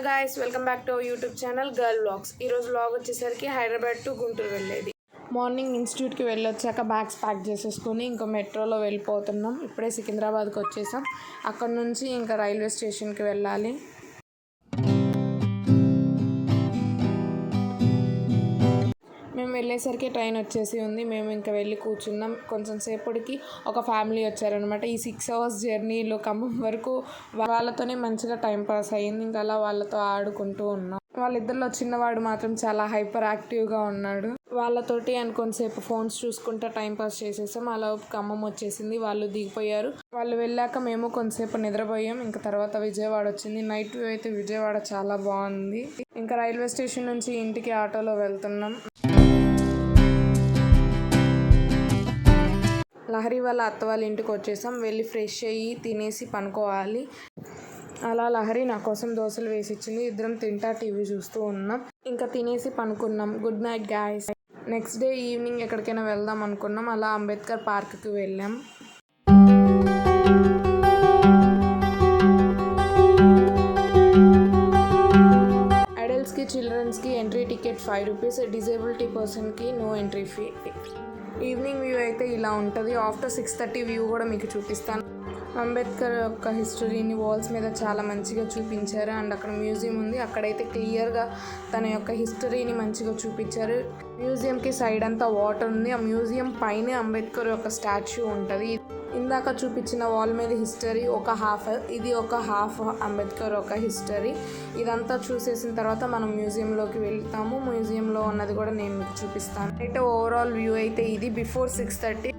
Guys, welcome back to our YouTube channel girl vlogs. ఈరోజు vlog వచ్చేసరికి Hyderabad to Guntur వెళ్ళేది. Morning ఇన్స్టిట్యూట్కి వెళ్ళొచ్చాక బ్యాగ్స్ ప్యాక్ చేసేసుకొని ఇంకా మెట్రోలో వెళ్ళిపోతున్నాం. ఇప్పుడే సికింద్రాబాద్కి వచ్చేసాం. అక్కడ నుంచి ఇంకా రైల్వే స్టేషన్కి వెళ్ళాలి. మేము వెళ్ళేసరికి ట్రైన్ వచ్చేసి ఉంది. మేము ఇంకా వెళ్ళి కూర్చున్నాం. కొంచెం సేపటికి ఒక ఫ్యామిలీ వచ్చారనమాట. ఈ 6 hours జర్నీలో ఖమ్మం వరకు వాళ్ళతోనే మంచిగా టైం పాస్ అయ్యింది. ఇంకా అలా వాళ్ళతో ఆడుకుంటూ ఉన్నాం. వాళ్ళిద్దరిలో చిన్నవాడు మాత్రం చాలా హైపర్ యాక్టివ్గా ఉన్నాడు. వాళ్ళతోటి అండ్ కొంతసేపు ఫోన్స్ చూసుకుంటూ టైంపాస్ చేసేసాం. అలా ఖమ్మం వచ్చేసింది. వాళ్ళు దిగిపోయారు. వాళ్ళు వెళ్ళాక మేము కొంతసేపు నిద్రపోయాం. ఇంకా తర్వాత విజయవాడ వచ్చింది. నైట్ వ్యూ అయితే విజయవాడ చాలా బాగుంది. ఇంకా రైల్వే స్టేషన్ నుంచి ఇంటికి ఆటోలో వెళ్తున్నాం. లహరి వాళ్ళ అత్త వాళ్ళ ఇంటికి వచ్చేసాం. వెళ్ళి ఫ్రెష్ అయ్యి తినేసి పనుకోవాలి. అలా లహరి నా కోసం దోశలు వేసి ఇచ్చింది. ఇద్దరం తింటా టీవీ చూస్తూ ఉన్నాం. ఇంకా తినేసి పనుకున్నాం. Good night guys. Next day evening ఎక్కడికైనా వెళ్దాం అనుకున్నాం. అలా అంబేద్కర్ పార్క్కి వెళ్ళాం. అడల్ట్స్కి చిల్డ్రన్స్కి ఎంట్రీ టికెట్ 5 rupees, డిజేబిలిటీ పర్సన్కి no entry fee. Evening view అయితే ఇలా ఉంటుంది. ఆఫ్టర్ 6:30 వ్యూ కూడా మీకు చూపిస్తాను. అంబేద్కర్ యొక్క హిస్టరీని వాల్స్ మీద చాలా మంచిగా చూపించారు. అండ్ అక్కడ మ్యూజియం ఉంది. అక్కడైతే క్లియర్గా తన యొక్క హిస్టరీని మంచిగా చూపించారు. మ్యూజియంకి సైడ్ అంతా వాటర్ ఉంది. ఆ మ్యూజియం పైన అంబేద్కర్ యొక్క స్టాచ్యూ ఉంటుంది. ఇందాక చూపించిన వాల్ మీద హిస్టరీ ఒక హాఫ్, ఇది ఒక హాఫ్ అంబేద్కర్ ఒక హిస్టరీ. ఇదంతా చూసేసిన తర్వాత మనం మ్యూజియంలోకి వెళ్తాము. మ్యూజియంలో ఉన్నది కూడా నేను మీకు చూపిస్తాను. అయితే ఓవరాల్ వ్యూ అయితే ఇది బిఫోర్ 6:30.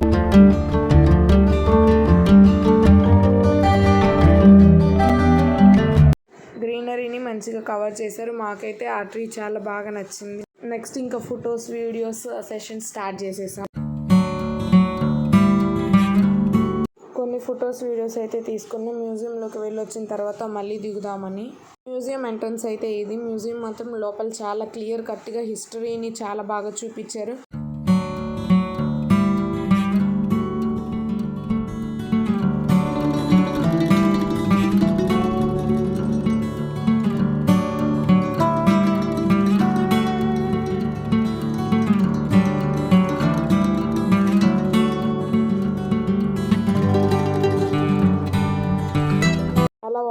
గ్రీనరీని మంచిగా కవర్ చేశారు. మాకైతే ఆ ట్రీ చాలా బాగా నచ్చింది. నెక్స్ట్ ఇంకా ఫొటోస్ వీడియోస్ సెషన్ స్టార్ట్ చేసేసాం. కొన్ని ఫొటోస్ వీడియోస్ అయితే తీసుకున్నాం. మ్యూజియంలోకి వెళ్ళొచ్చిన తర్వాత మళ్ళీ దిగుదామని. మ్యూజియం ఎంట్రన్స్ అయితే ఇది. మ్యూజియం మాత్రం లోపల చాలా క్లియర్ కట్గా హిస్టరీని చాలా బాగా చూపించారు.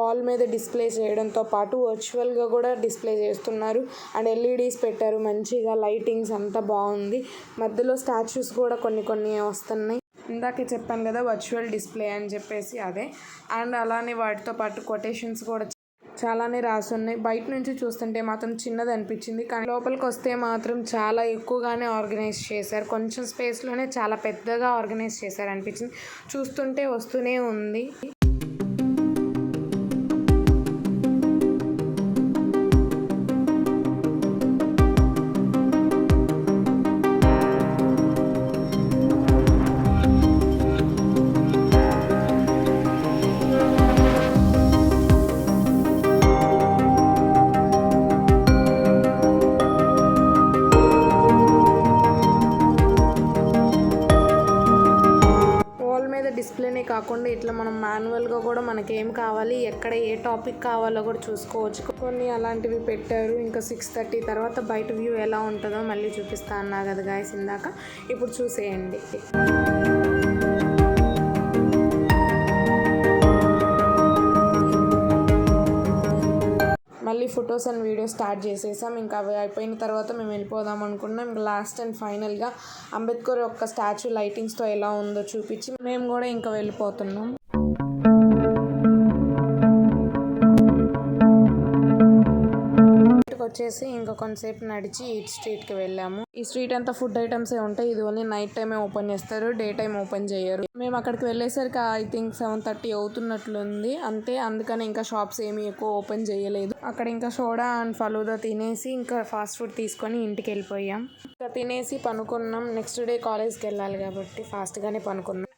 వాల్ మీద డిస్ప్లే చేయడంతో పాటు వర్చువల్గా కూడా డిస్ప్లే చేస్తున్నారు. అండ్ ఎల్ఈడీస్ పెట్టారు. మంచిగా లైటింగ్స్ అంతా బాగుంది. మధ్యలో స్టాచ్యూస్ కూడా కొన్ని వస్తున్నాయి. ఇందాకే చెప్పాను కదా వర్చువల్ డిస్ప్లే అని చెప్పేసి అదే. అండ్ అలానే వాటితో పాటు కొటేషన్స్ కూడా చాలానే రాసున్నాయి. బయట నుంచి చూస్తుంటే మాత్రం చిన్నది అనిపించింది. కానీ లోపలికి వస్తే మాత్రం చాలా ఎక్కువగానే ఆర్గనైజ్ చేశారు. కొంచెం స్పేస్లోనే చాలా పెద్దగా ఆర్గనైజ్ చేశారు అనిపించింది. చూస్తుంటే వస్తూనే ఉంది. డిస్ప్లేనే కాకుండా ఇట్లా మనం మాన్యువల్గా కూడా మనకి ఏం కావాలి, ఎక్కడ ఏ టాపిక్ కావాలో కూడా చూసుకోవచ్చు. కొన్ని అలాంటివి పెట్టారు. ఇంకా 6:30 తర్వాత బయట వ్యూ ఎలా ఉంటుందో మళ్ళీ చూపిస్తా అన్నా కదా గాయస్ ఇందాక. ఇప్పుడు చూసేయండి. మళ్ళీ ఫొటోస్ అండ్ వీడియోస్ స్టార్ట్ చేసేసాం. ఇంకా అవి అయిపోయిన తర్వాత మేము వెళ్ళిపోదాం అనుకున్నాం. ఇంకా లాస్ట్ అండ్ ఫైనల్గా అంబేద్కర్ యొక్క స్టాచ్యూ లైటింగ్స్తో ఎలా ఉందో చూపించి మేము కూడా ఇంకా వెళ్ళిపోతున్నాం. వచ్చేసి ఇంకా కొంతసేపు నడిచి ఈ స్ట్రీట్కి వెళ్ళాము. ఈ స్ట్రీట్ అంతా ఫుడ్ ఐటమ్సే ఉంటాయి. ఇది ఓన్లీ నైట్ టైమే ఓపెన్ చేస్తారు, డే టైం ఓపెన్ చేయరు. మేము అక్కడికి వెళ్ళేసరికి ఐ థింక్ 7:30 అవుతున్నట్లుంది అంతే. అందుకని ఇంకా షాప్స్ ఏమీ ఎక్కువ ఓపెన్ చేయలేదు. అక్కడ ఇంకా సోడా అండ్ ఫలూదా తినేసి ఇంకా ఫాస్ట్ ఫుడ్ తీసుకొని ఇంటికి వెళ్ళిపోయాం. ఇంకా తినేసి పనుకున్నాం. నెక్స్ట్ డే కాలేజ్కి వెళ్ళాలి కాబట్టి ఫాస్ట్గానే పనుకున్నాం.